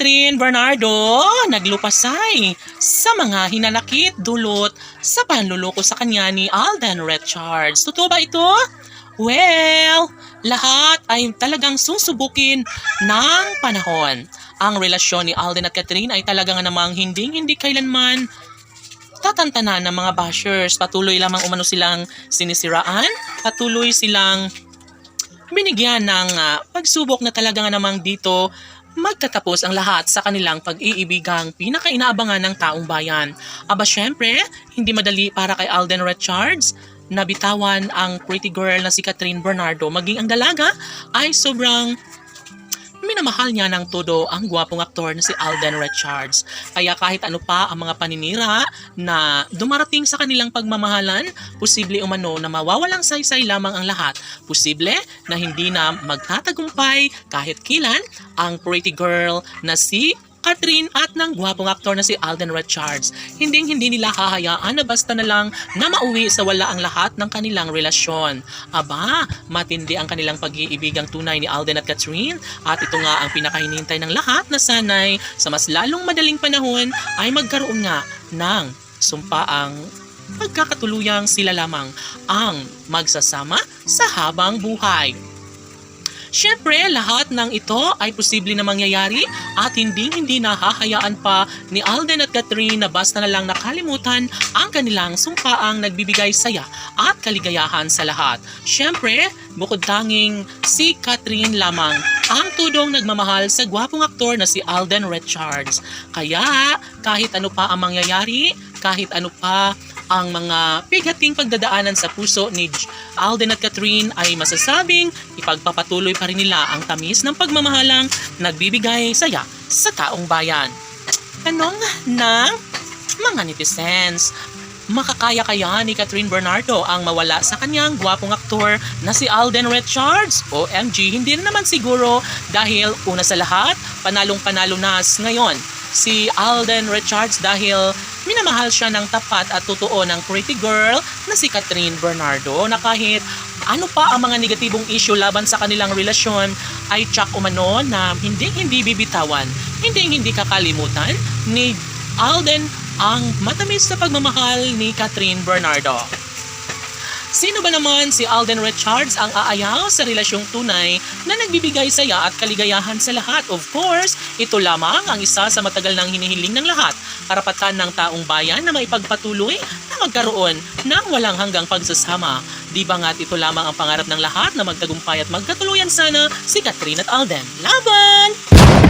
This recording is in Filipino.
Catherine Bernardo naglupasay sa mga hinanakit dulot sa panluloko sa kanya ni Alden Richards. Totoo ba ito? Well, lahat ay talagang susubukin ng panahon. Ang relasyon ni Alden at Catherine ay talagang namang hindi kailanman tatantanan ng mga bashers. Patuloy lamang umano silang sinisiraan, patuloy silang binigyan ng pagsubok na talaga namang dito magtatapos ang lahat sa kanilang pag-iibigang pinakainaabangan ng taong bayan. Aba syempre, hindi madali para kay Alden Richards na bitawan ang pretty girl na si Catherine Bernardo. Maging ang dalaga ay sobrang minamahal niya ng todo ang gwapong aktor na si Alden Richards. Kaya kahit ano pa ang mga paninira na dumarating sa kanilang pagmamahalan, posible umano na mawawalang saysay lamang ang lahat. Posible na hindi na magtatagumpay kahit kailan ang pretty girl na si Catherine at ng gwapong aktor na si Alden Richards. Hindi nila hahayaan na basta na lang na mauwi sa wala ang lahat ng kanilang relasyon. Aba, matindi ang kanilang pag-iibigang tunay ni Alden at Catherine at ito nga ang pinakahinihintay ng lahat na sanay sa mas lalong madaling panahon ay magkaroon nga ng sumpaang pagkakatuluyang sila lamang ang magsasama sa habang buhay. Siyempre, lahat ng ito ay posible na mangyayari at hindi nahahayaan pa ni Alden at Catherine na basta na lang nakalimutan ang kanilang sumpaang nagbibigay saya at kaligayahan sa lahat. Siyempre, bukod tanging si Catherine lamang ang tudong nagmamahal sa gwapong aktor na si Alden Richards. Kaya, kahit ano pa ang mangyayari, kahit ano pa ang mga bigating pagdadaanan sa puso ni Alden at Catherine ay masasabing ipagpapatuloy pa rin nila ang tamis ng pagmamahalang nagbibigay saya sa taong bayan. Tanong ng mga netizens, makakaya kaya ni Catherine Bernardo ang mawala sa kanyang gwapong aktor na si Alden Richards? OMG, hindi na naman siguro dahil una sa lahat, panalong-panalo na ngayon si Alden Richards dahil minamahal siya ng tapat at totoo ng pretty girl na si Catherine Bernardo na kahit ano pa ang mga negatibong issue laban sa kanilang relasyon ay tsak umano na hindi bibitawan, hindi kakalimutan ni Alden ang matamis na pagmamahal ni Catherine Bernardo. Sino ba naman si Alden Richards ang aayaw sa relasyong tunay na nagbibigay saya at kaligayahan sa lahat? Of course, ito lamang ang isa sa matagal nang hinihiling ng lahat. Karapatan ng taong bayan na maipagpatuloy na magkaroon ng walang hanggang pagsasama. Di ba nga't ito lamang ang pangarap ng lahat na magtagumpay at magkatuluyan sana si Catherine at Alden? Laban!